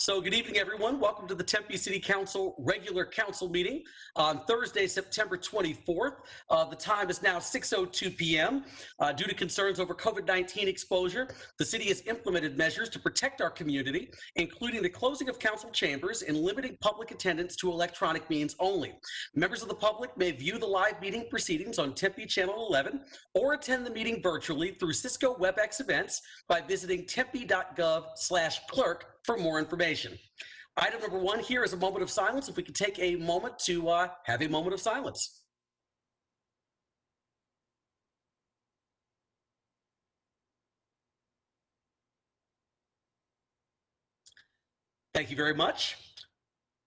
So good evening, everyone. Welcome to the Tempe City Council regular council meeting on Thursday, September 24th. The time is now 6:02 p.m. Due to concerns over COVID-19 exposure, the city has implemented measures to protect our community, including the closing of council chambers and limiting public attendance to electronic means only. Members of the public may view the live meeting proceedings on Tempe Channel 11 or attend the meeting virtually through Cisco WebEx events by visiting tempe.gov/clerk for more information. Item number one here is a moment of silence. If we could take a moment to have a moment of silence. Thank you very much.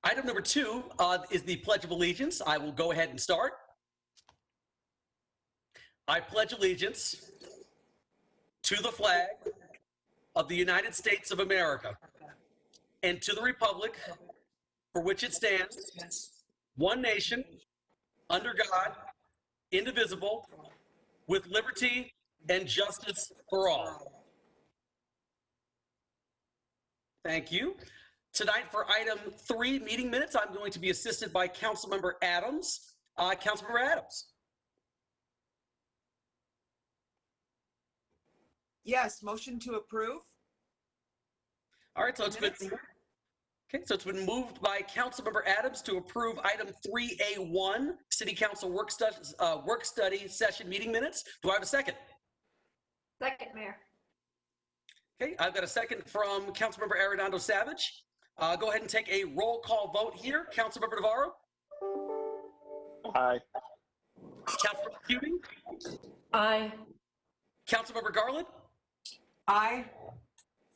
Item number two is the Pledge of Allegiance. I will go ahead and start. I pledge allegiance to the flag of the United States of America and to the republic for which it stands, one nation, under God, indivisible, with liberty and justice for all. Thank you. Tonight for item 3, meeting minutes, I'm going to be assisted by Councilmember Adams. Councilmember Adams. Yes, motion to approve. All right, so it's been moved by Councilmember Adams to approve item 3A1, City Council work study session meeting minutes. Do I have a second? Second, Mayor. Okay, I've got a second from Councilmember Arredondo Savage. Go ahead and take a roll call vote here. Councilmember Navarro? Aye. Councilmember Cuban? Aye. Councilmember Garland? Aye.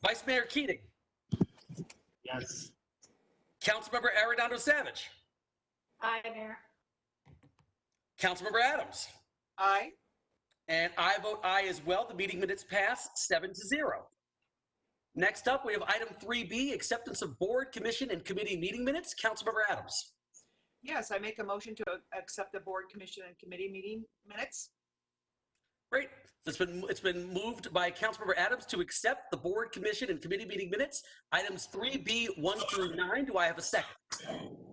Vice Mayor Keating? Yes. Councilmember Arredondo Savage? Aye, Mayor. Councilmember Adams? Aye. And I vote aye as well. The meeting minutes pass 7-0. Next up, we have item 3B, acceptance of board, commission, and committee meeting minutes. Councilmember Adams. Yes, I make a motion to accept the board, commission, and committee meeting minutes. Great. It's been moved by Councilmember Adams to accept the board, commission, and committee meeting minutes. Items 3B, 1 through 9. Do I have a second?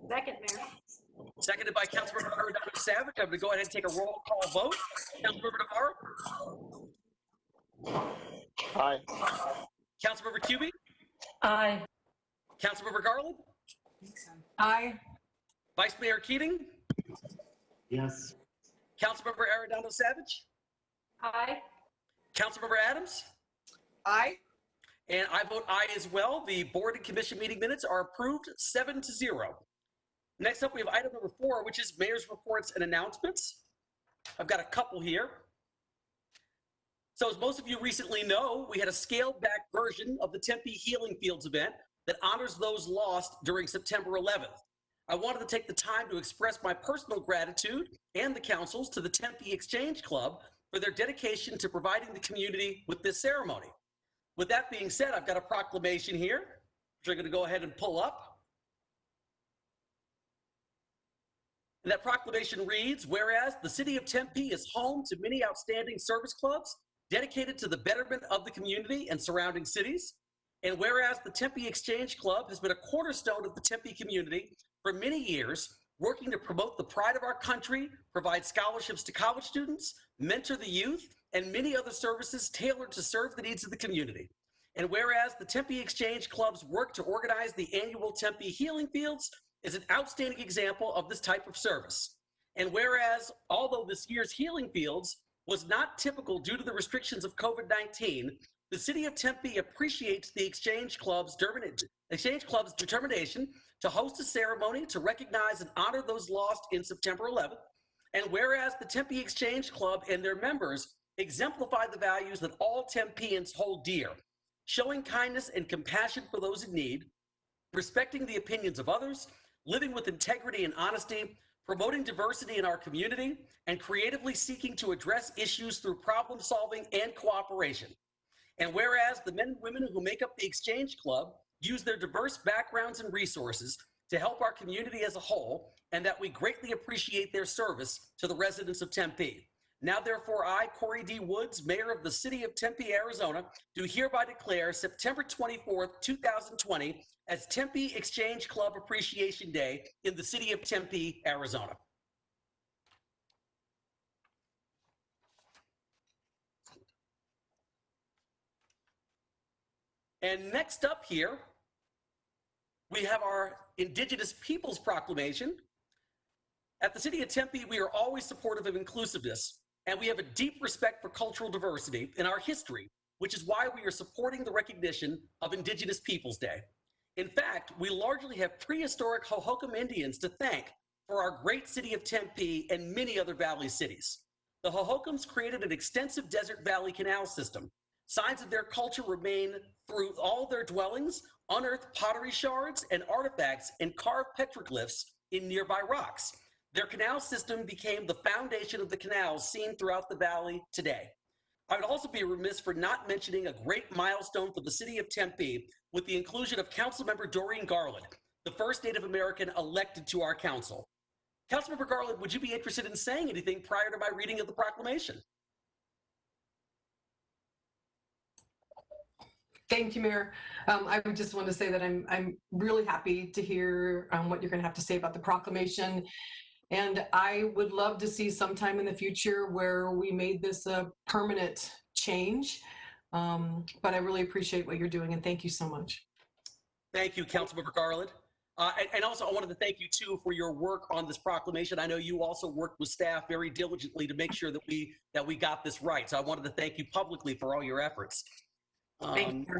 Second, Mayor. Seconded by Councilmember Arredondo Savage. I'm going to go ahead and take a roll call vote. Councilmember Navarro? Aye. Councilmember Cubie? Aye. Councilmember Garland? Aye. Vice Mayor Keating? Yes. Councilmember Arredondo Savage? Aye. Councilmember Adams? Aye. And I vote aye as well. The board and commission meeting minutes are approved 7-0. Next up, we have item number 4, which is mayor's reports and announcements. I've got a couple here. So as most of you recently know, we had a scaled back version of the Tempe Healing Fields event that honors those lost during September 11th. I wanted to take the time to express my personal gratitude and the council's to the Tempe Exchange Club for their dedication to providing the community with this ceremony. With that being said, I've got a proclamation here, which I'm going to go ahead and pull up. And that proclamation reads, whereas the city of Tempe is home to many outstanding service clubs dedicated to the betterment of the community and surrounding cities, and whereas the Tempe Exchange Club has been a cornerstone of the Tempe community for many years, working to promote the pride of our country, provide scholarships to college students, mentor the youth, and many other services tailored to serve the needs of the community. And whereas the Tempe Exchange Club's work to organize the annual Tempe Healing Fields is an outstanding example of this type of service. And whereas, although this year's Healing Fields was not typical due to the restrictions of COVID-19, the city of Tempe appreciates the Exchange Club's determination to host a ceremony to recognize and honor those lost in September 11th. And whereas the Tempe Exchange Club and their members exemplify the values that all Tempeans hold dear, showing kindness and compassion for those in need, respecting the opinions of others, living with integrity and honesty, promoting diversity in our community, and creatively seeking to address issues through problem solving and cooperation. And whereas the men and women who make up the Exchange Club use their diverse backgrounds and resources to help our community as a whole, and that we greatly appreciate their service to the residents of Tempe. Now, therefore, I, Corey D. Woods, Mayor of the City of Tempe, Arizona, do hereby declare September 24th, 2020 as Tempe Exchange Club Appreciation Day in the City of Tempe, Arizona. And next up here, we have our Indigenous Peoples Proclamation. At the City of Tempe, we are always supportive of inclusiveness, and we have a deep respect for cultural diversity in our history, which is why we are supporting the recognition of Indigenous Peoples Day. In fact, we largely have prehistoric Hohokam Indians to thank for our great city of Tempe and many other valley cities. The Hohokams created an extensive desert valley canal system. Signs of their culture remain through all their dwellings, unearthed pottery shards and artifacts, and carved petroglyphs in nearby rocks. Their canal system became the foundation of the canals seen throughout the valley today. I would also be remiss for not mentioning a great milestone for the city of Tempe with the inclusion of Councilmember Doreen Garland, the first Native American elected to our council. Councilmember Garland, would you be interested in saying anything prior to my reading of the proclamation? Thank you, Mayor. I would just want to say that I'm really happy to hear what you're going to have to say about the proclamation. And I would love to see sometime in the future where we made this a permanent change. But I really appreciate what you're doing, and thank you so much. Thank you, Councilmember Garland. And also, I wanted to thank you, too, for your work on this proclamation. I know you also worked with staff very diligently to make sure that we got this right. So I wanted to thank you publicly for all your efforts. Thank you.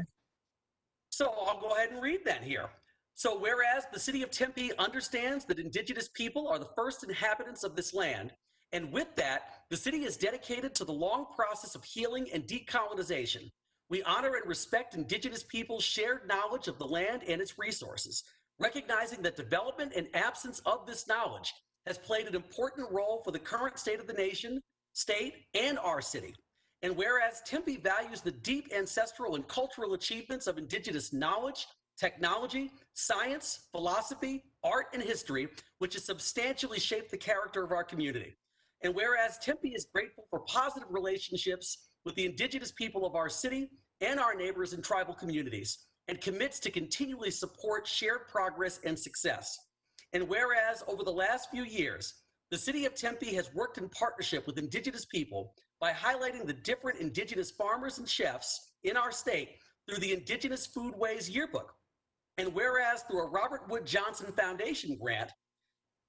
So I'll go ahead and read that here. So whereas the city of Tempe understands that Indigenous people are the first inhabitants of this land, and with that, the city is dedicated to the long process of healing and decolonization. We honor and respect Indigenous people's shared knowledge of the land and its resources, recognizing that development and absence of this knowledge has played an important role for the current state of the nation, state, and our city. And whereas Tempe values the deep ancestral and cultural achievements of Indigenous knowledge, technology, science, philosophy, art, and history, which has substantially shaped the character of our community. And whereas Tempe is grateful for positive relationships with the Indigenous people of our city and our neighbors and tribal communities, and commits to continually support shared progress and success. And whereas over the last few years, the city of Tempe has worked in partnership with Indigenous people by highlighting the different Indigenous farmers and chefs in our state through the Indigenous Foodways Yearbook. And whereas through a Robert Wood Johnson Foundation grant,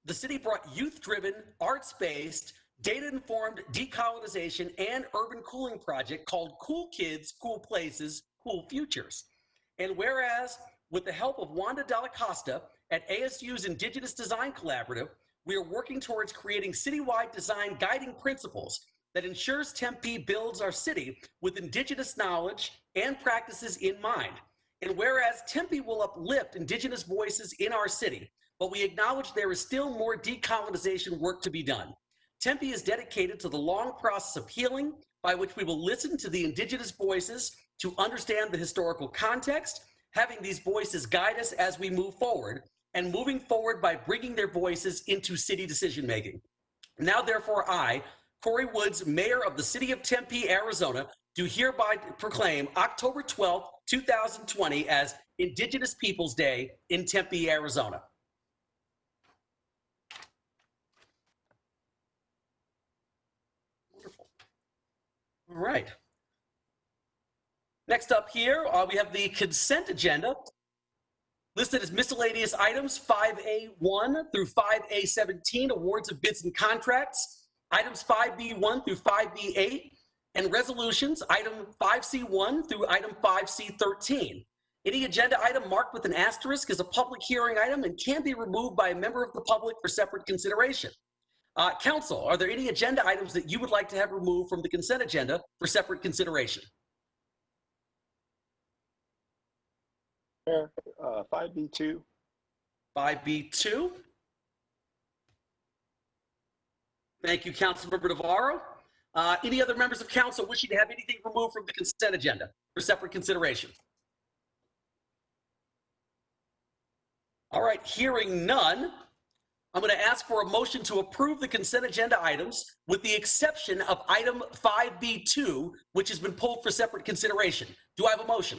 the city brought youth-driven, arts-based, data-informed decolonization and urban cooling project called Cool Kids, Cool Places, Cool Futures. And whereas with the help of Wanda Dalla Costa at ASU's Indigenous Design Collaborative, we are working towards creating citywide design guiding principles that ensures Tempe builds our city with Indigenous knowledge and practices in mind. And whereas Tempe will uplift Indigenous voices in our city, but we acknowledge there is still more decolonization work to be done. Tempe is dedicated to the long process of healing by which we will listen to the Indigenous voices to understand the historical context, having these voices guide us as we move forward, and moving forward by bringing their voices into city decision-making. Now, therefore, I, Corey Woods, Mayor of the City of Tempe, Arizona, do hereby proclaim October 12th, 2020 as Indigenous Peoples Day in Tempe, Arizona. Wonderful. All right. Next up here, we have the consent agenda. Listed as miscellaneous items 5A1 through 5A17, awards of bids and contracts, items 5B1 through 5B8, and resolutions, item 5C1 through item 5C13. Any agenda item marked with an asterisk is a public hearing item and can be removed by a member of the public for separate consideration. Council, are there any agenda items that you would like to have removed from the consent agenda for separate consideration? Mayor, 5B2. 5B2. Thank you, Councilmember Navarro. Any other members of council wishing to have anything removed from the consent agenda for separate consideration? All right, hearing none, I'm going to ask for a motion to approve the consent agenda items with the exception of item 5B2, which has been pulled for separate consideration. Do I have a motion?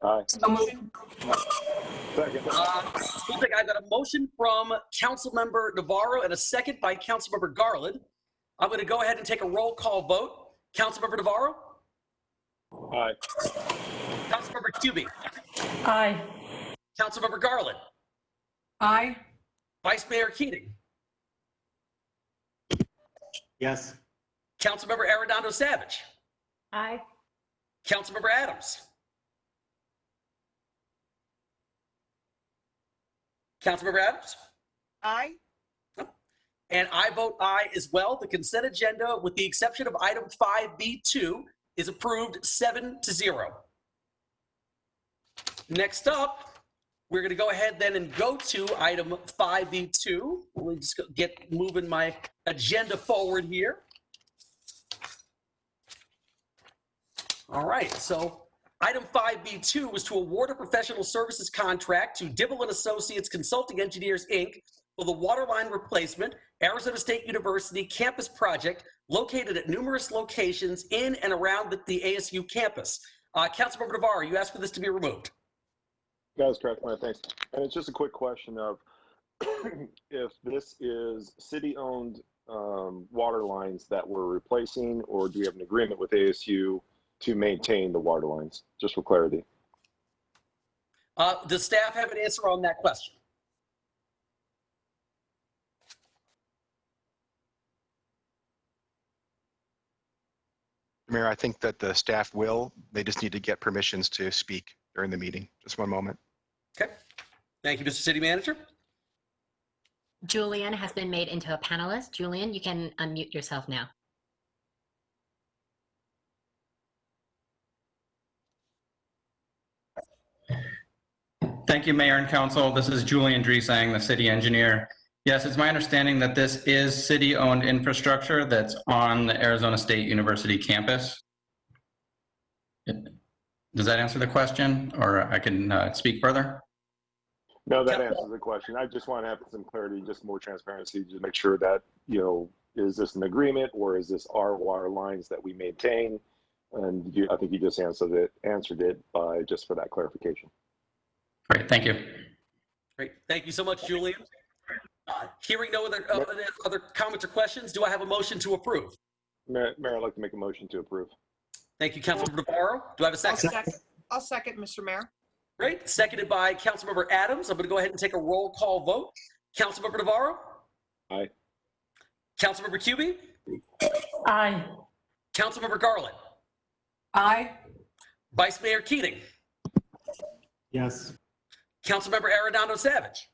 Aye. So moved. Second. Looks like I got a motion from Councilmember Navarro and a second by Councilmember Garland. I'm going to go ahead and take a roll call vote. Councilmember Navarro? Aye. Councilmember Cubie? Aye. Councilmember Garland? Aye. Vice Mayor Keating? Yes. Councilmember Arredondo Savage? Aye. Councilmember Adams? Councilmember Adams? Aye. And I vote aye as well. The consent agenda, with the exception of item 5B2, is approved 7-0. Next up, we're going to go ahead then and go to item 5B2. Let me just get moving my agenda forward here. All right, so item 5B2 was to award a professional services contract to Dibble & Associates Consulting Engineers, Inc. for the waterline replacement Arizona State University campus project located at numerous locations in and around the ASU campus. Councilmember Navarro, you asked for this to be removed. That is correct, Mayor. Thanks. And it's just a quick question of if this is city-owned water lines that we're replacing, or do we have an agreement with ASU to maintain the water lines? Just for clarity. Does staff have an answer on that question? Mayor, I think that the staff will. They just need to get permissions to speak during the meeting. Just one moment. Okay. Thank you, Mr. City Manager. Julian has been made into a panelist. Julian, you can unmute yourself now. Thank you, Mayor and Council. This is Julian Dresang, the city engineer. Yes, it's my understanding that this is city-owned infrastructure that's on the Arizona State University campus. Does that answer the question, or I can speak further? No, that answers the question. I just want to have some clarity, just more transparency to make sure that, you know, is this an agreement or is this our water lines that we maintain? And I think you just answered it by just for that clarification. Great, thank you. Great. Thank you so much, Julian. Hearing no other comments or questions, do I have a motion to approve? Mayor, I'd like to make a motion to approve. Thank you, Councilmember Navarro. Do I have a second? I'll second, Mr. Mayor. Great. Seconded by Councilmember Adams. I'm going to go ahead and take a roll call vote. Councilmember Navarro? Aye. Councilmember Cubie? Aye. Councilmember Garland? Aye. Vice Mayor Keating? Yes. Councilmember Arredondo Savage?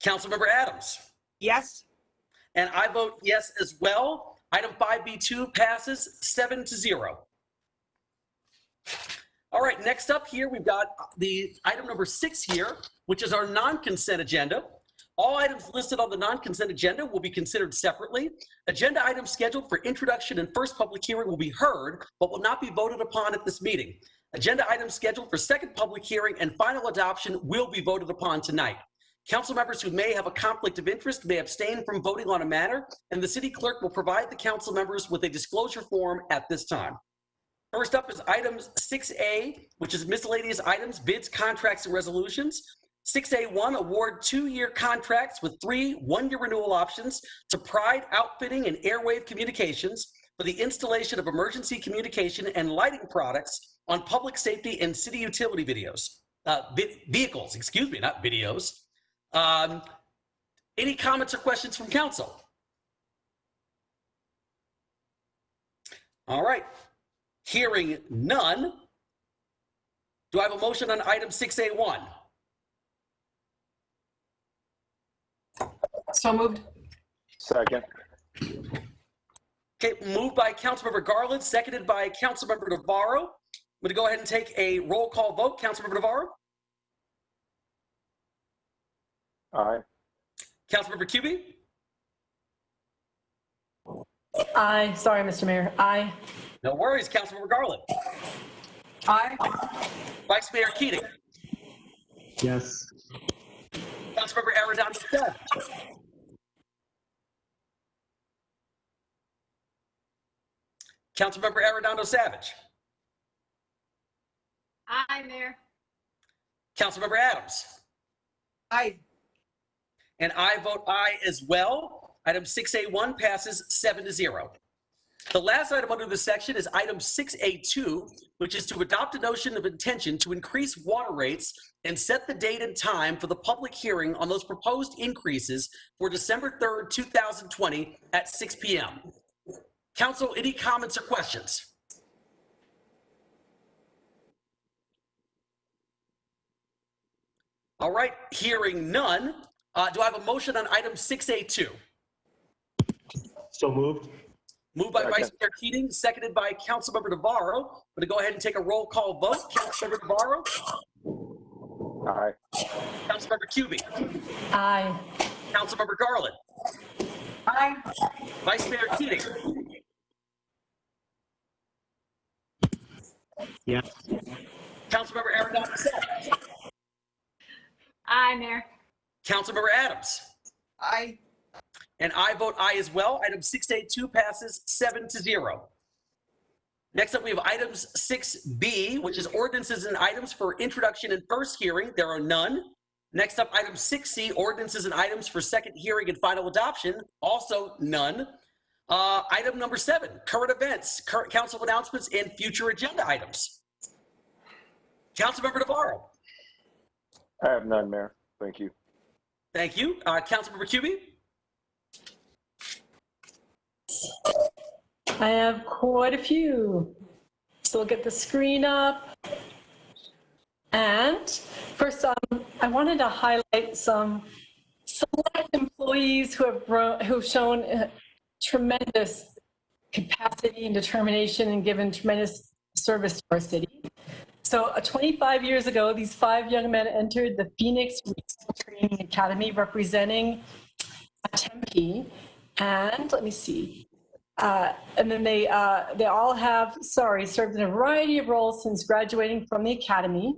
Councilmember Adams? Yes. And I vote yes as well. Item 5B2 passes 7-0. All right, next up here, we've got the item number 6 here, which is our non-consent agenda. All items listed on the non-consent agenda will be considered separately. Agenda items scheduled for introduction and first public hearing will be heard, but will not be voted upon at this meeting. Agenda items scheduled for second public hearing and final adoption will be voted upon tonight. Council members who may have a conflict of interest may abstain from voting on a matter, and the city clerk will provide the council members with a disclosure form at this time. First up is items 6A, which is miscellaneous items, bids, contracts, and resolutions. 6A1, award 2-year contracts with 3 one-year renewal options to Pride Outfitting and Airwave Communications for the installation of emergency communication and lighting products on public safety and city utility vehicles, excuse me, not videos. Any comments or questions from council? All right. Hearing none, do I have a motion on item 6A1? So moved. Second. Okay, moved by Councilmember Garland, seconded by Councilmember Navarro. I'm going to go ahead and take a roll call vote. Councilmember Navarro? Aye. Councilmember Cubie? Aye. Sorry, Mr. Mayor. Aye. No worries. Councilmember Garland? Aye. Vice Mayor Keating? Yes. Councilmember Arredondo Savage. Councilmember Arredondo Savage. Aye, Mayor. Councilmember Adams. Aye. And I vote aye as well. Item 6A1 passes 7-0. The last item under this section is item 6A2, which is to adopt a notion of intention to increase water rates and set the date and time for the public hearing on those proposed increases for December 3rd, 2020 at 6 p.m. Council, any comments or questions? All right, hearing none. Do I have a motion on item 6A2? So moved. Moved by Second. Vice Mayor Keating, seconded by Councilmember Navarro. I'm going to go ahead and take a roll call vote. Councilmember Navarro, Aye. Councilmember Cubie, Aye. Councilmember Garland, Aye. Vice Mayor Keating, Yes. Councilmember Arredondo Savage, Aye, Mayor. Councilmember Adams, Aye. and I vote aye as well. Item 6A2 passes 7-0. Next up, we have items 6B, which is ordinances and items for introduction and first hearing. There are none. Next up, item 6C, ordinances and items for second hearing and final adoption. Also none. Item number 7, current events, current council announcements, and future agenda items. Councilmember Navarro. I have none, Mayor. Thank you. Thank you. Councilmember Cubie. I have quite a few. So we'll get the screen up. And first, I wanted to highlight some select employees who've shown tremendous capacity and determination and given tremendous service to our city. So 25 years ago, these 5 young men entered the Phoenix Regional Training Academy representing Tempe. And let me see. And then they all have, served in a variety of roles since graduating from the academy.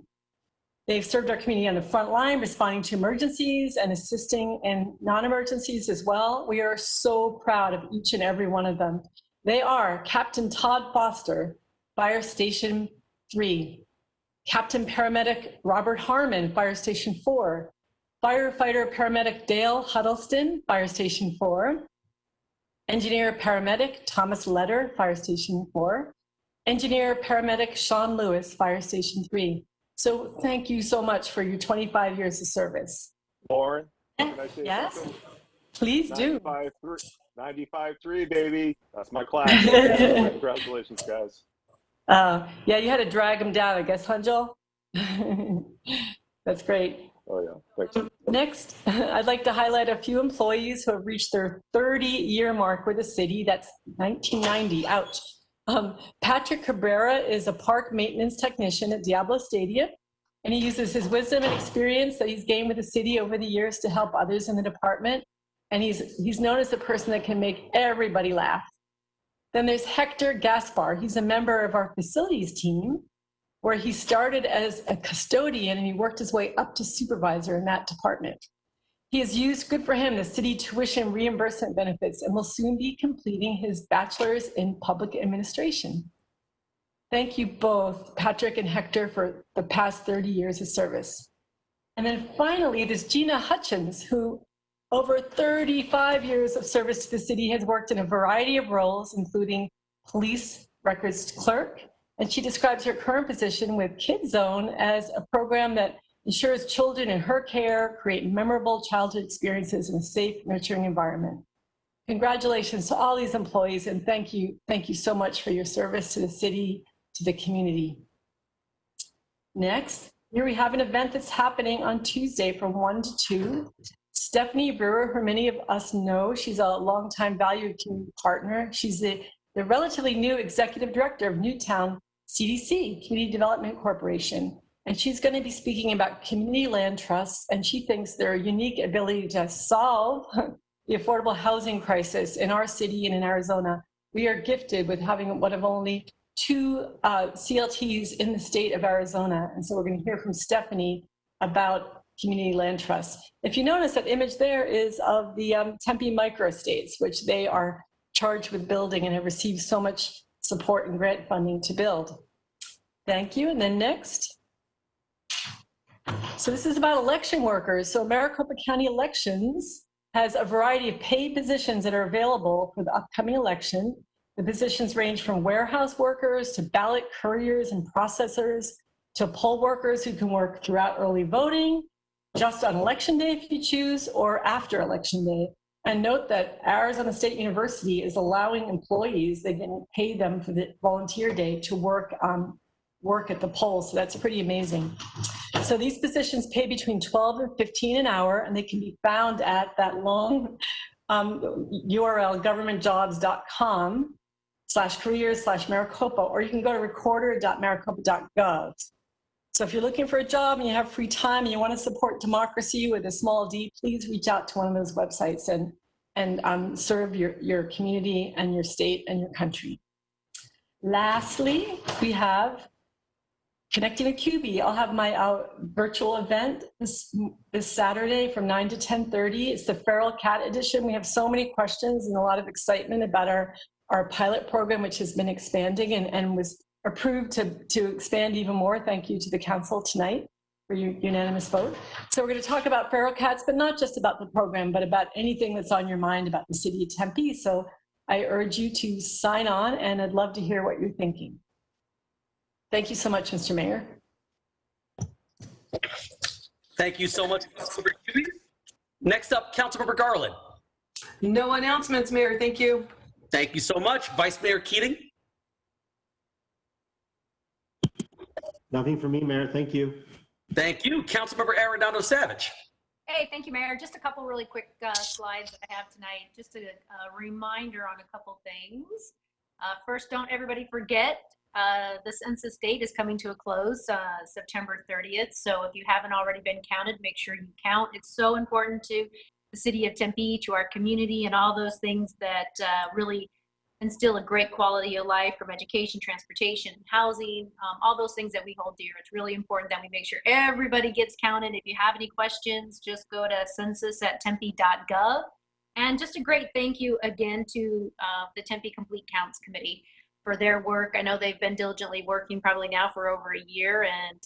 They've served our community on the front line, responding to emergencies and assisting in non-emergencies as well. We are so proud of each and every one of them. They are Captain Todd Foster, Fire Station 3, Captain Paramedic Robert Harmon, Fire Station 4, Firefighter Paramedic Dale Huddleston, Fire Station 4, Engineer Paramedic Thomas Letter, Fire Station 4, Engineer Paramedic Sean Lewis, Fire Station 3. So thank you so much for your 25 years of service. Lauren, can I say Yes, something? please do. 95-3, baby. That's my class. Congratulations, guys. Yeah, you had to drag them down, I guess, huh, Joel? That's great. Oh, yeah. Thanks. Next, I'd like to highlight a few employees who have reached their 30-year mark with the city. That's 1990, ouch. Patrick Cabrera is a park maintenance technician at Diablo Stadium, and he uses his wisdom and experience that he's gained with the city over the years to help others in the department. And he's known as the person that can make everybody laugh. Then there's Hector Gaspar. He's a member of our facilities team, where he started as a custodian and he worked his way up to supervisor in that department. He has used, good for him, the city tuition reimbursement benefits and will soon be completing his bachelor's in public administration. Thank you both, Patrick and Hector, for the past 30 years of service. And then finally, there's Gina Hutchins, who over 35 years of service to the city has worked in a variety of roles, including police records clerk, and she describes her current position with Kids Zone as a program that ensures children in her care create memorable childhood experiences in a safe, nurturing environment. Congratulations to all these employees, and thank you so much for your service to the city, to the community. Next, here we have an event that's happening on Tuesday from 1 to 2. Stephanie Brewer, who many of us know, she's a longtime valued community partner. She's the relatively new executive director of Newtown CDC, Community Development Corporation. And she's going to be speaking about community land trusts, and she thinks their unique ability to solve the affordable housing crisis in our city and in Arizona. We are gifted with having one of only 2 CLTs in the state of Arizona. And so we're going to hear from Stephanie about Community Land Trust. If you notice, that image there is of the Tempe microestates, which they are charged with building and have received so much support and grant funding to build. Thank you. And then next. So this is about election workers. So Maricopa County Elections has a variety of paid positions that are available for the upcoming election. The positions range from warehouse workers to ballot couriers and processors to poll workers who can work throughout early voting, just on election day if you choose, or after election day. And note that Arizona State University is allowing employees, they can pay them for the volunteer day to work at the polls. So that's pretty amazing. So these positions pay between 12 and 15 an hour, and they can be found at that long URL, governmentjobs.com/careers/Maricopa, or you can go to recorder.maricopa.gov. So if you're looking for a job and you have free time and you want to support democracy with a small d, please reach out to one of those websites and serve your community and your state and your country. Lastly, we have Connecting with QB. I'll have my virtual event this Saturday from 9 to 10:30. It's the Feral Cat Edition. We have so many questions and a lot of excitement about our pilot program, which has been expanding and was approved to expand even more. Thank you to the council tonight for your unanimous vote. So we're going to talk about feral cats, but not just about the program, but about anything that's on your mind about the city of Tempe. So I urge you to sign on, and I'd love to hear what you're thinking. Thank you so much, Mr. Mayor. Thank you so much, Councilmember Cubey. Next up, Councilmember Garland. No announcements, Mayor. Thank you. Thank you so much. Vice Mayor Keating. Nothing for me, Mayor. Thank you. Thank you. Councilmember Arredondo Savage. Hey, thank you, Mayor. Just a couple really quick slides that I have tonight. Just a reminder on a couple things. First, don't everybody forget, the census date is coming to a close September 30th. So if you haven't already been counted, make sure you count. It's so important to the city of Tempe, to our community, and all those things that really instill a great quality of life, from education, transportation, housing, all those things that we hold dear. It's really important that we make sure everybody gets counted. If you have any questions, just go to census@tempe.gov. And just a great thank you again to the Tempe Complete Counts Committee for their work. I know they've been diligently working probably now for over a year, and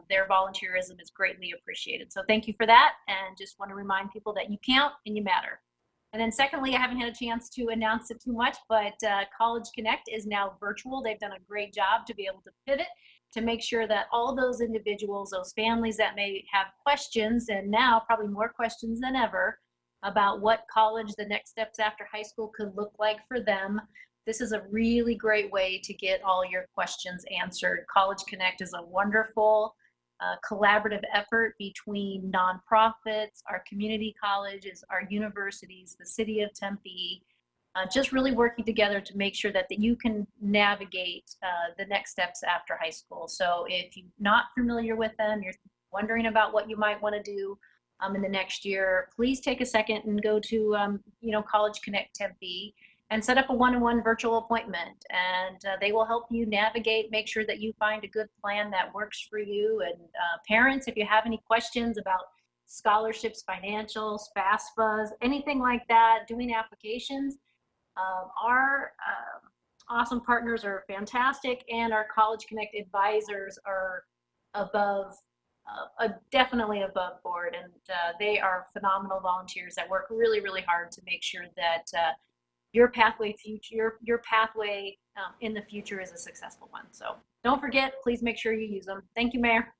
their volunteerism is greatly appreciated. So thank you for that, and just want to remind people that you count and you matter. And then secondly, I haven't had a chance to announce it too much, but College Connect is now virtual. They've done a great job to be able to pivot to make sure that all those individuals, those families that may have questions, and now probably more questions than ever, about what college, the next steps after high school could look like for them. This is a really great way to get all your questions answered. College Connect is a wonderful collaborative effort between nonprofits, our community colleges, our universities, the city of Tempe, just really working together to make sure that you can navigate the next steps after high school. So if you're not familiar with them, you're wondering about what you might want to do in the next year, please take a second and go to College Connect Tempe and set up a one-on-one virtual appointment, and they will help you navigate, make sure that you find a good plan that works for you. And parents, if you have any questions about scholarships, financials, FAFSAs, anything like that, doing applications, our awesome partners are fantastic, and our College Connect advisors are definitely above board, and they are phenomenal volunteers that work really, really hard to make sure that your pathway in the future is a successful one. So don't forget, please make sure you use them. Thank you, Mayor.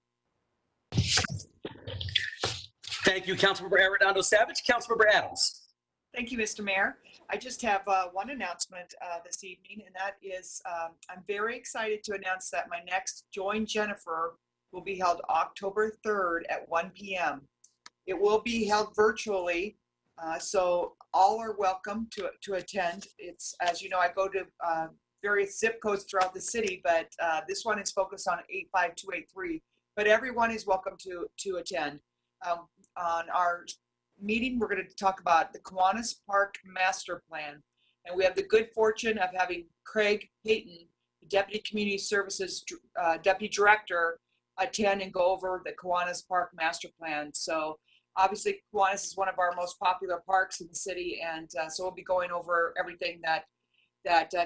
Thank you, Councilmember Arredondo Savage. Councilmember Adams. Thank you, Mr. Mayor. I just have one announcement this evening, and that is I'm very excited to announce that my next Join Jennifer will be held October 3rd at 1 p.m. It will be held virtually, so all are welcome to attend. It's, as you know, I go to various zip codes throughout the city, but this one is focused on 85283. But everyone is welcome to attend. On our meeting, we're going to talk about the Kiwanis Park Master Plan, and we have the good fortune of having Craig Payton, the Deputy Community Services Deputy Director, attend and go over the Kiwanis Park Master Plan. So obviously Kiwanis is one of our most popular parks in the city, and so we'll be going over everything that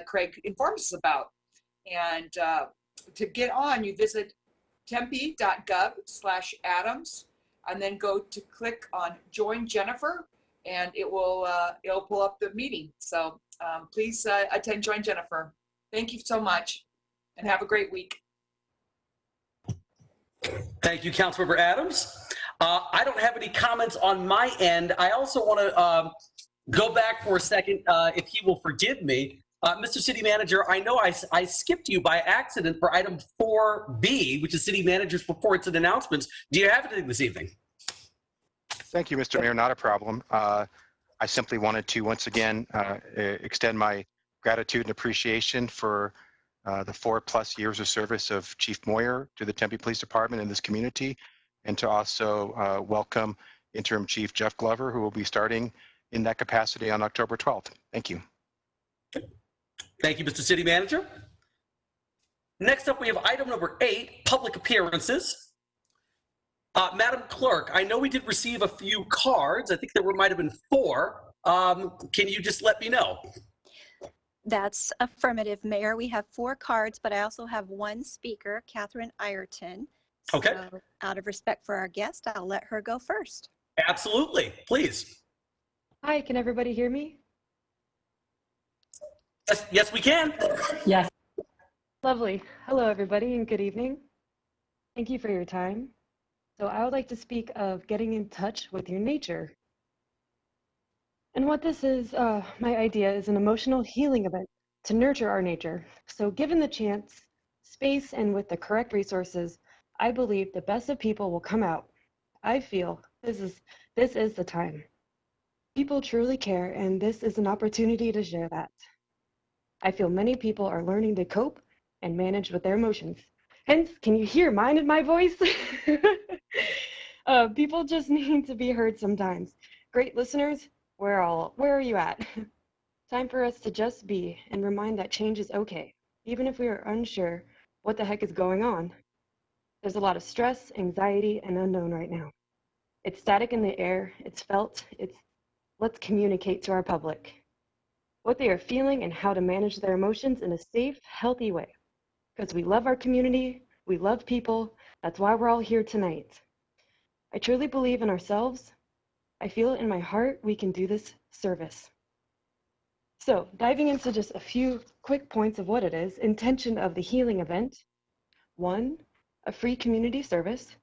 Craig informs us about. And to get on, you visit tempe.gov/Adams, and then go to click on Join Jennifer, and it'll pull up the meeting. So please attend Join Jennifer. Thank you so much, and have a great week. Thank you, Councilmember Adams. I don't have any comments on my end. I also want to go back for a second, if he will forgive me. Mr. City Manager, I know I skipped you by accident for item 4B, which is City Manager's reports and announcements. Do you have anything this evening? Thank you, Mr. Mayor. Not a problem. I simply wanted to once again extend my gratitude and appreciation for the 4+ years of service of Chief Moyer to the Tempe Police Department and this community, and to also welcome Interim Chief Jeff Glover, who will be starting in that capacity on October 12th. Thank you. Thank you, Mr. City Manager. Next up, we have item number 8, public appearances. Madam Clerk, I know we did receive a few cards. I think there might have been 4. Can you just let me know? That's affirmative, Mayor. We have 4 cards, but I also have 1 speaker, Catherine Ireton. Okay. So out of respect for our guest, I'll let her go first. Absolutely, please. Hi, can everybody hear me? Yes, we can. Yes. Lovely. Hello, everybody, and good evening. Thank you for your time. So I would like to speak of getting in touch with your nature. And what this is, my idea is an emotional healing event to nurture our nature. So given the chance, space, and with the correct resources, I believe the best of people will come out. I feel this is the time. People truly care, and this is an opportunity to share that. I feel many people are learning to cope and manage with their emotions. Hence, can you hear mine in my voice? People just need to be heard sometimes. Great listeners, where are you at? Time for us to just be and remind that change is okay, even if we are unsure what the heck is going on. There's a lot of stress, anxiety, and unknown right now. It's static in the air, it's felt, let's communicate to our public what they are feeling and how to manage their emotions in a safe, healthy way. Because we love our community, we love people, that's why we're all here tonight. I truly believe in ourselves. I feel it in my heart we can do this service. So, diving into just a few quick points of what it is, intention of the healing event. 1, a free community service.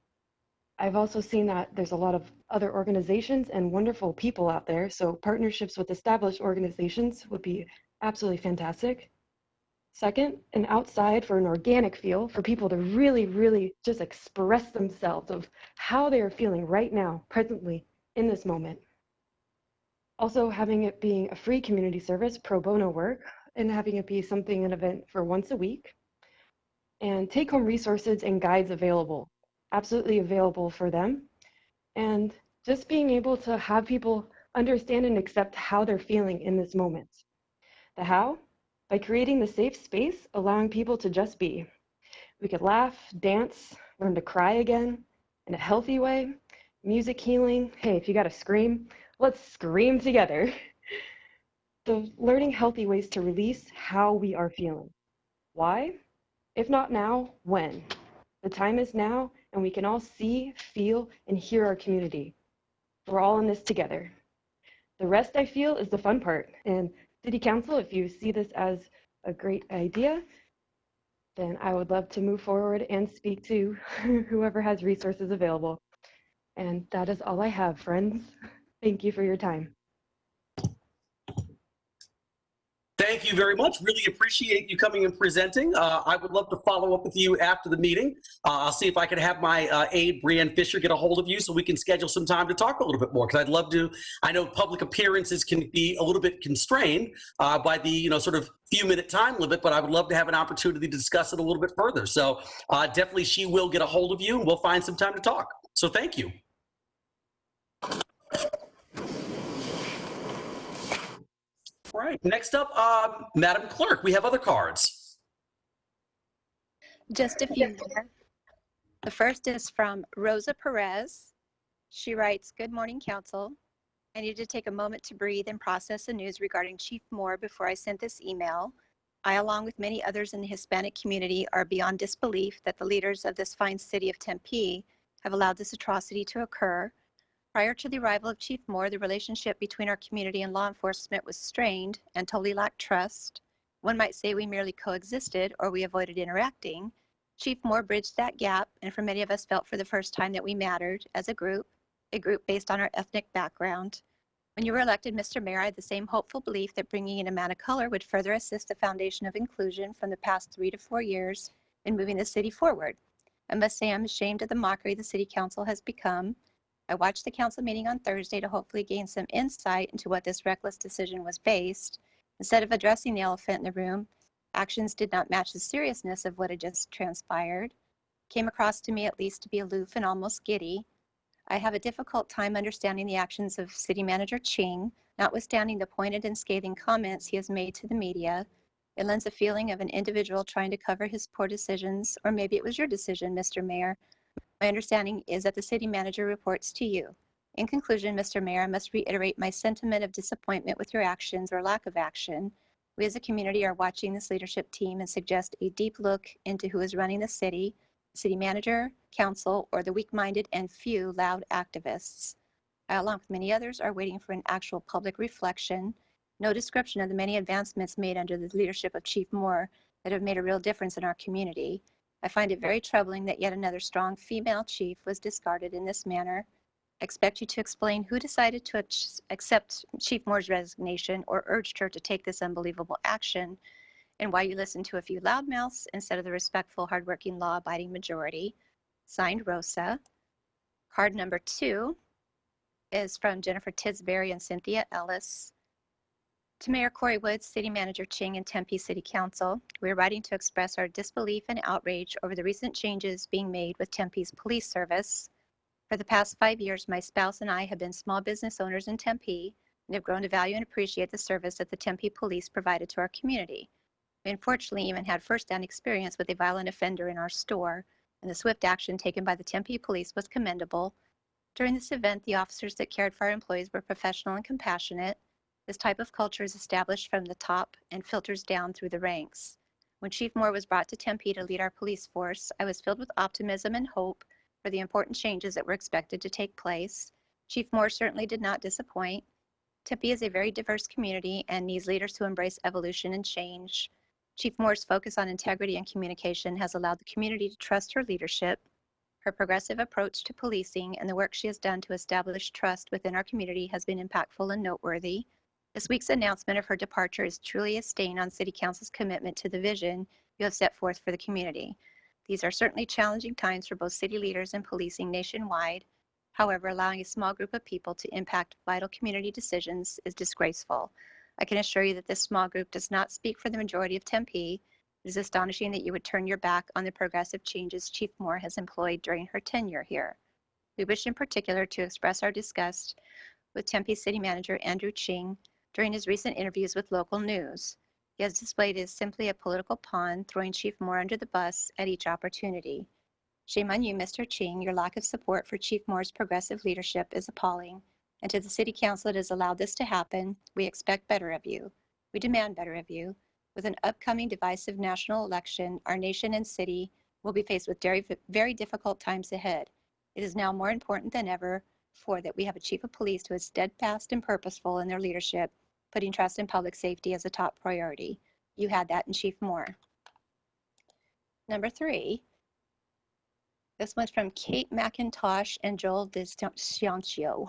I've also seen that there's a lot of other organizations and wonderful people out there, so partnerships with established organizations would be absolutely fantastic. 2nd, an outside for an organic feel for people to really, really just express themselves of how they are feeling right now, presently, in this moment. Also, having it being a free community service, pro bono work, and having it be something, an event for once a week. And take-home resources and guides available, absolutely available for them. And just being able to have people understand and accept how they're feeling in this moment. The how? By creating the safe space, allowing people to just be. We could laugh, dance, learn to cry again in a healthy way, music healing. Hey, if you got to scream, let's scream together. So learning healthy ways to release how we are feeling. Why? If not now, when? The time is now, and we can all see, feel, and hear our community. We're all in this together. The rest, I feel, is the fun part. And City Council, if you see this as a great idea, then I would love to move forward and speak to whoever has resources available. And that is all I have, friends. Thank you for your time. Thank you very much. Really appreciate you coming and presenting. I would love to follow up with you after the meeting. I'll see if I can have my aide, Brianne Fisher, get a hold of you so we can schedule some time to talk a little bit more, because I'd love to. I know public appearances can be a little bit constrained by the sort of few-minute time limit, but I would love to have an opportunity to discuss it a little bit further. So definitely she will get a hold of you, and we'll find some time to talk. So thank you. All right, next up, Madam Clerk, we have other cards. Just a few more. The first is from Rosa Perez. She writes, "Good morning, Council. I needed to take a moment to breathe and process the news regarding Chief Moore before I sent this email. I, along with many others in the Hispanic community, are beyond disbelief that the leaders of this fine city of Tempe have allowed this atrocity to occur. Prior to the arrival of Chief Moore, the relationship between our community and law enforcement was strained and totally lacked trust. One might say we merely coexisted or we avoided interacting. Chief Moore bridged that gap, and for many of us felt for the first time that we mattered as a group based on our ethnic background. When you were elected, Mr. Mayor, I had the same hopeful belief that bringing in a man of color would further assist the foundation of inclusion from the past 3 to 4 years in moving the city forward. I must say I'm ashamed of the mockery the city council has become. I watched the council meeting on Thursday to hopefully gain some insight into what this reckless decision was based. Instead of addressing the elephant in the room, actions did not match the seriousness of what had just transpired. Came across to me at least to be aloof and almost giddy. I have a difficult time understanding the actions of City Manager Ching, notwithstanding the pointed and scathing comments he has made to the media. It lends a feeling of an individual trying to cover his poor decisions, or maybe it was your decision, Mr. Mayor. My understanding is that the city manager reports to you. In conclusion, Mr. Mayor, I must reiterate my sentiment of disappointment with your actions or lack of action. We as a community are watching this leadership team and suggest a deep look into who is running the city manager, council, or the weak-minded and few loud activists. I, along with many others, are waiting for an actual public reflection. No description of the many advancements made under the leadership of Chief Moore that have made a real difference in our community. I find it very troubling that yet another strong female chief was discarded in this manner. I expect you to explain who decided to accept Chief Moore's resignation or urged her to take this unbelievable action, and why you listened to a few loudmouths instead of the respectful, hardworking, law-abiding majority. Signed, Rosa. Card number 2 is from Jennifer Tisbury and Cynthia Ellis. To Mayor Corey Woods, City Manager Ching, and Tempe City Council, we are writing to express our disbelief and outrage over the recent changes being made with Tempe's police service. For the past 5 years, my spouse and I have been small business owners in Tempe and have grown to value and appreciate the service that the Tempe police provided to our community. We unfortunately even had first-hand experience with a violent offender in our store, and the swift action taken by the Tempe police was commendable. During this event, the officers that cared for our employees were professional and compassionate. This type of culture is established from the top and filters down through the ranks. When Chief Moore was brought to Tempe to lead our police force, I was filled with optimism and hope for the important changes that were expected to take place. Chief Moore certainly did not disappoint. Tempe is a very diverse community and needs leaders who embrace evolution and change. Chief Moore's focus on integrity and communication has allowed the community to trust her leadership. Her progressive approach to policing and the work she has done to establish trust within our community has been impactful and noteworthy. This week's announcement of her departure is truly a stain on City Council's commitment to the vision you have set forth for the community. These are certainly challenging times for both city leaders and policing nationwide. However, allowing a small group of people to impact vital community decisions is disgraceful. I can assure you that this small group does not speak for the majority of Tempe. It is astonishing that you would turn your back on the progressive changes Chief Moore has employed during her tenure here. We wish in particular to express our disgust with Tempe City Manager Andrew Ching during his recent interviews with local news. He has displayed as simply a political pawn, throwing Chief Moore under the bus at each opportunity. Shame on you, Mr. Ching. Your lack of support for Chief Moore's progressive leadership is appalling. And to the City Council that has allowed this to happen, we expect better of you. We demand better of you. With an upcoming divisive national election, our nation and city will be faced with very difficult times ahead. It is now more important than ever that we have a chief of police who is steadfast and purposeful in their leadership, putting trust in public safety as a top priority. You had that in Chief Moore. Number 3, this one's from Kate McIntosh and Joel DiSciancio.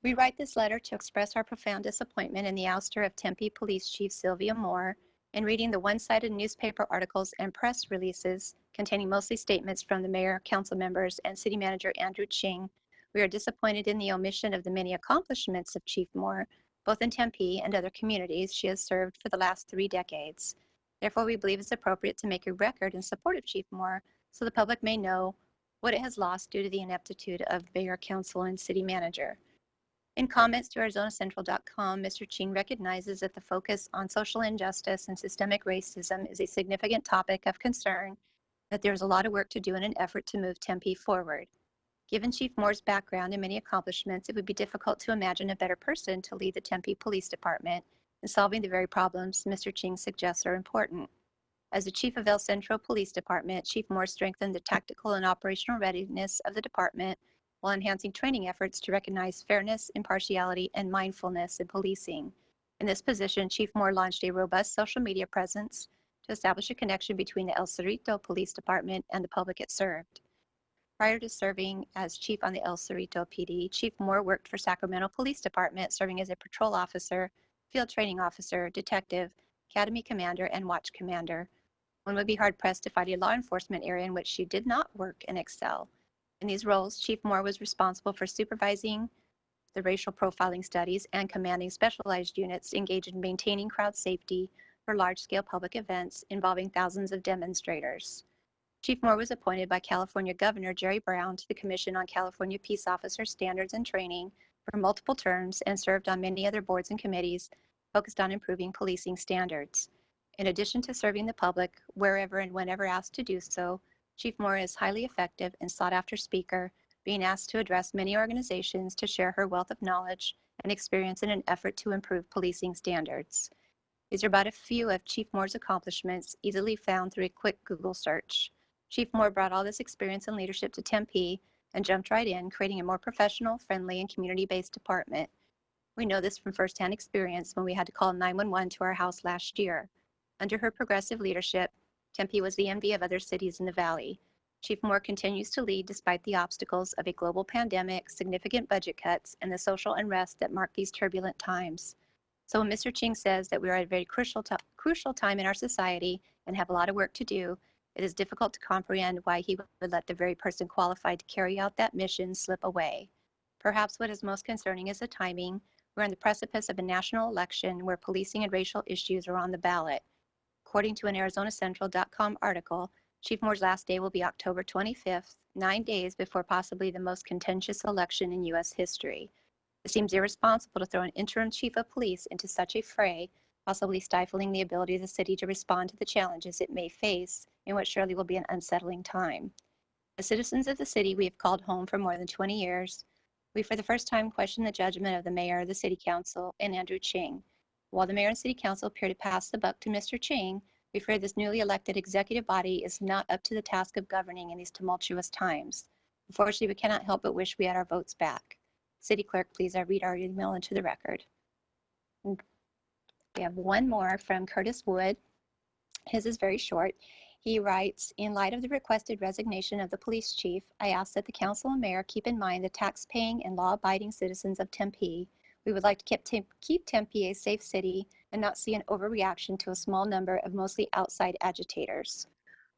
We write this letter to express our profound disappointment in the ouster of Tempe Police Chief Sylvia Moore and reading the one-sided newspaper articles and press releases containing mostly statements from the mayor, council members, and city manager Andrew Ching. We are disappointed in the omission of the many accomplishments of Chief Moore, both in Tempe and other communities she has served for the last 3 decades. Therefore, we believe it's appropriate to make a record in support of Chief Moore so the public may know what it has lost due to the ineptitude of mayor, council, and city manager. In comments to ArizonaCentral.com, Mr. Ching recognizes that the focus on social injustice and systemic racism is a significant topic of concern that there is a lot of work to do in an effort to move Tempe forward. Given Chief Moore's background and many accomplishments, it would be difficult to imagine a better person to lead the Tempe Police Department in solving the very problems Mr. Ching suggests are important. As the Chief of El Centro Police Department, Chief Moore strengthened the tactical and operational readiness of the department while enhancing training efforts to recognize fairness, impartiality, and mindfulness in policing. In this position, Chief Moore launched a robust social media presence to establish a connection between the El Cerrito Police Department and the public it served. Prior to serving as chief on the El Cerrito PD, Chief Moore worked for Sacramento Police Department, serving as a patrol officer, field training officer, detective, academy commander, and watch commander. One would be hard-pressed to find a law enforcement area in which she did not work and excel. In these roles, Chief Moore was responsible for supervising the racial profiling studies and commanding specialized units engaged in maintaining crowd safety for large-scale public events involving thousands of demonstrators. Chief Moore was appointed by California Governor Jerry Brown to the Commission on California Peace Officer Standards and Training for multiple terms and served on many other boards and committees focused on improving policing standards. In addition to serving the public wherever and whenever asked to do so, Chief Moore is highly effective and sought-after speaker, being asked to address many organizations to share her wealth of knowledge and experience in an effort to improve policing standards. These are but a few of Chief Moore's accomplishments, easily found through a quick Google search. Chief Moore brought all this experience and leadership to Tempe and jumped right in, creating a more professional, friendly, and community-based department. We know this from firsthand experience when we had to call 911 to our house last year. Under her progressive leadership, Tempe was the envy of other cities in the valley. Chief Moore continues to lead despite the obstacles of a global pandemic, significant budget cuts, and the social unrest that mark these turbulent times. So when Mr. Ching says that we are at a very crucial time in our society and have a lot of work to do, it is difficult to comprehend why he would let the very person qualified to carry out that mission slip away. Perhaps what is most concerning is the timing. We're on the precipice of a national election where policing and racial issues are on the ballot. According to an ArizonaCentral.com article, Chief Moore's last day will be October 25th, 9 days before possibly the most contentious election in U.S. history. It seems irresponsible to throw an interim chief of police into such a fray, possibly stifling the ability of the city to respond to the challenges it may face in what surely will be an unsettling time. As citizens of the city we have called home for more than 20 years, we for the first time question the judgment of the mayor, the city council, and Andrew Ching. While the mayor and city council appear to pass the buck to Mr. Ching, we fear this newly elected executive body is not up to the task of governing in these tumultuous times. Unfortunately, we cannot help but wish we had our votes back. City clerk, please read our email into the record. We have one more from Curtis Wood. His is very short. He writes, in light of the requested resignation of the police chief, I ask that the council and mayor keep in mind the tax-paying and law-abiding citizens of Tempe. We would like to keep Tempe a safe city and not see an overreaction to a small number of mostly outside agitators.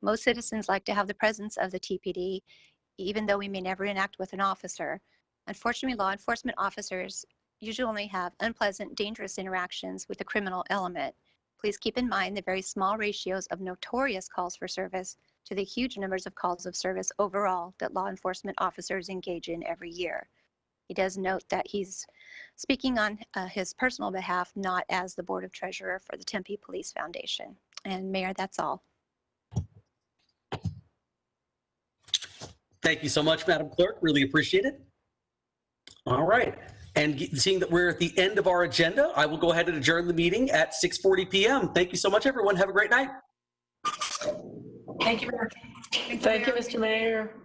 Most citizens like to have the presence of the TPD, even though we may never enact with an officer. Unfortunately, law enforcement officers usually only have unpleasant, dangerous interactions with the criminal element. Please keep in mind the very small ratios of notorious calls for service to the huge numbers of calls of service overall that law enforcement officers engage in every year. He does note that he's speaking on his personal behalf, not as the Board of Treasurer for the Tempe Police Foundation. And Mayor, that's all. Thank you so much, Madam Clerk. Really appreciate it. All right. And seeing that we're at the end of our agenda, I will go ahead and adjourn the meeting at 6:40 p.m. Thank you so much, everyone. Have a great night. Thank you, Mayor. Thank you, Mr. Mayor.